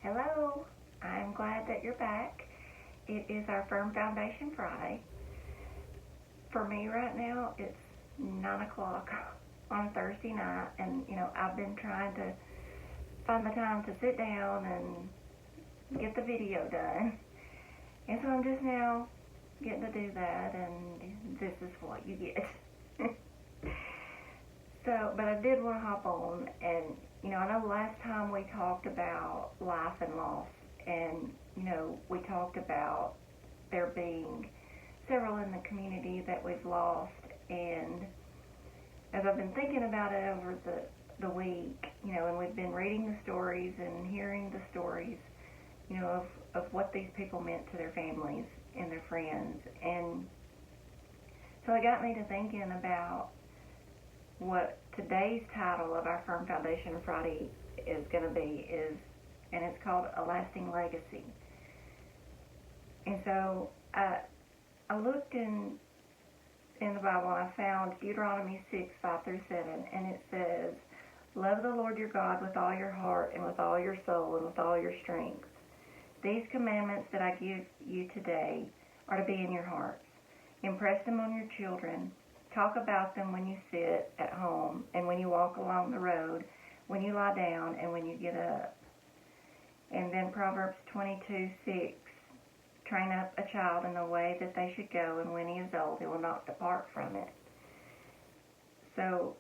Hello, I'm glad that you're back. It is our Firm Foundation Friday. For me right now, it's 9 o'clock on a Thursday night, and I've been trying to find the time to sit down and get the video done. And so I'm just now getting to do that, and this is what you get. But I did want to hop on, and I know last time we talked about life and loss, and we talked about there being several in the community that we've lost, and as I've been thinking about it over the week, and we've been reading the stories and hearing the stories, of what these people meant to their families and their friends, and so it got me to thinking about what today's title of our Firm Foundation Friday is going to be and it's called A Lasting Legacy. And so I looked in the Bible, and I found Deuteronomy 6:5-7, and it says, "Love the Lord your God with all your heart and with all your soul and with all your strength. These commandments that I give you today are to be in your hearts. Impress them on your children. Talk about them when you sit at home and when you walk along the road, when you lie down and when you get up." And then Proverbs 22:6, "Train up a child in the way that they should go, and when he is old, he will not depart from it." So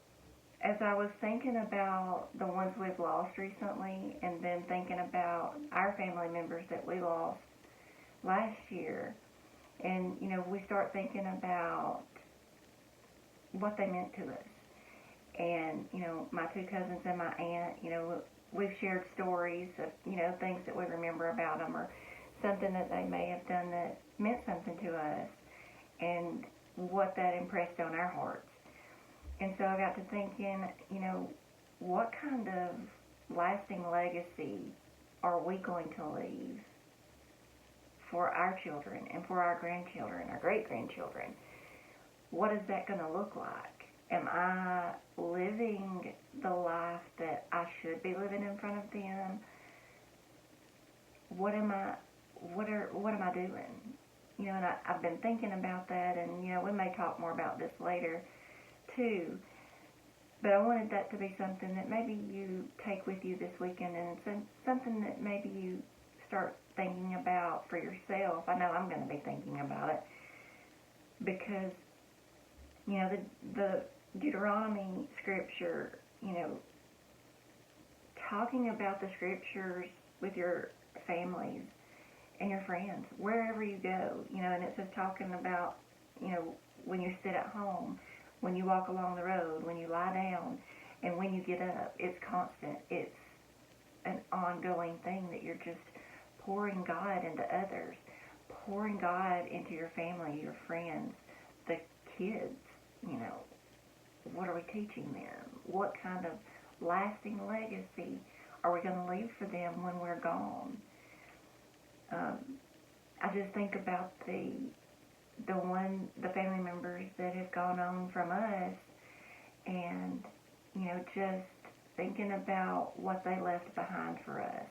as I was thinking about the ones we've lost recently, and then thinking about our family members that we lost last year, and we start thinking about what they meant to us. And my two cousins and my aunt, we've shared stories of things that we remember about them, or something that they may have done that meant something to us, and what that impressed on our hearts. And so I got to thinking, what kind of lasting legacy are we going to leave for our children and for our grandchildren, our great-grandchildren? What is that going to look like? Am I living the life that I should be living in front of them? What am I doing? And I've been thinking about that, and we may talk more about this later too. But I wanted that to be something that maybe you take with you this weekend, and it's something that maybe you start thinking about for yourself. I know I'm going to be thinking about it, because the Deuteronomy scripture, talking about the scriptures with your families and your friends, wherever you go, and it says talking about, when you sit at home, when you walk along the road, when you lie down, and when you get up. It's constant. It's an ongoing thing that you're just pouring God into others, pouring God into your family, your friends, the kids. What are we teaching them? What kind of lasting legacy are we going to leave for them when we're gone? I just think about the family members that have gone on from us, and just thinking about what they left behind for us,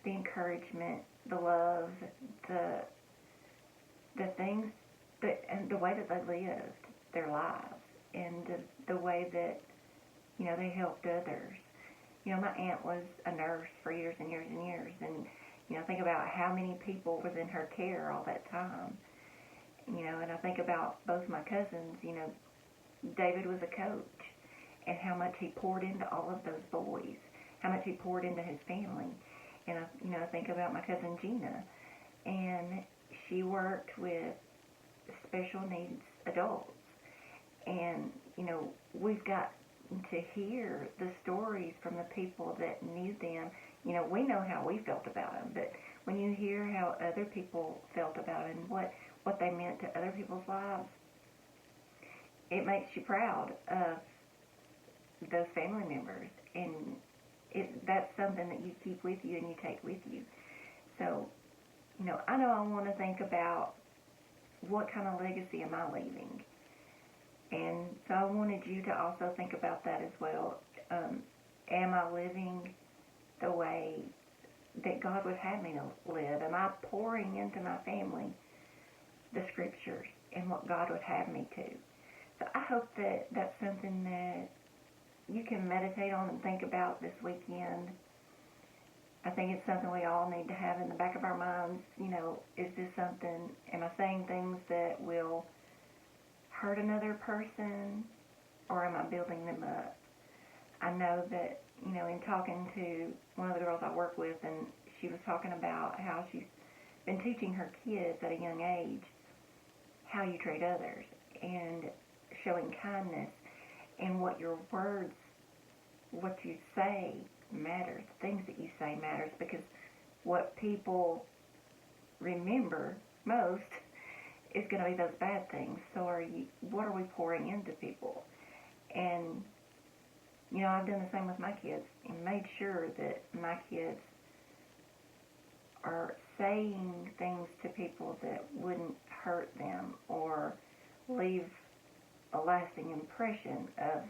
the encouragement, the love, the things and the way that they lived their lives, and the way that they helped others. My aunt was a nurse for years and years and years, and think about how many people was in her care all that time. And I think about both my cousins. David was a coach, and how much he poured into all of those boys, how much he poured into his family. And I think about my cousin Gina, and she worked with special needs adults. And we've got to hear the stories from the people that knew them. We know how we felt about them, but when you hear how other people felt about them, and what they meant to other people's lives, it makes you proud of those family members, and that's something that you keep with you and you take with you. So, I know I want to think about what kind of legacy am I leaving. And so I wanted you to also think about that as well. Am I living the way that God would have me to live? Am I pouring into my family the scriptures and what God would have me to? So I hope that that's something that you can meditate on and think about this weekend. I think it's something we all need to have in the back of our minds. Is this something, am I saying things that will hurt another person, or am I building them up? I know that, in talking to one of the girls I work with, and she was talking about how she's been teaching her kids at a young age how you treat others and showing kindness, and what your words, what you say matters. Things that you say matters, because what people remember most is going to be those bad things. So what are we pouring into people? And I've done the same with my kids and made sure that my kids are saying things to people that wouldn't hurt them or leave a lasting impression of,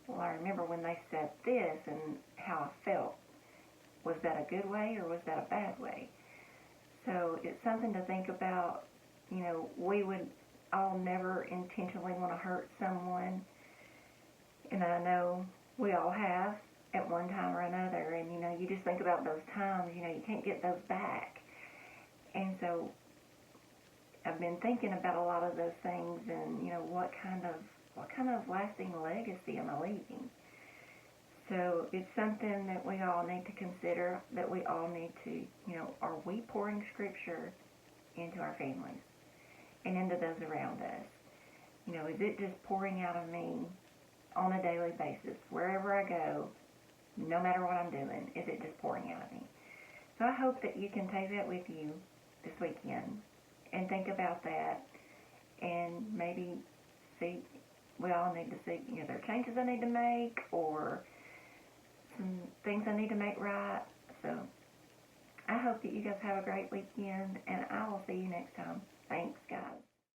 well, I remember when they said this and how I felt. Was that a good way or was that a bad way? So it's something to think about. We would all never intentionally want to hurt someone, and I know we all have at one time or another, and you just think about those times, you can't get those back. And so I've been thinking about a lot of those things, and what kind of lasting legacy am I leaving? So it's something that we all need to consider, that we all need to, are we pouring scripture into our families and into those around us? Is it just pouring out of me on a daily basis, wherever I go, no matter what I'm doing? Is it just pouring out of me? So I hope that you can take that with you this weekend and think about that, and maybe see, we all need to see, there are changes I need to make, or some things I need to make right. So I hope that you guys have a great weekend, and I will see you next time. Thanks, guys.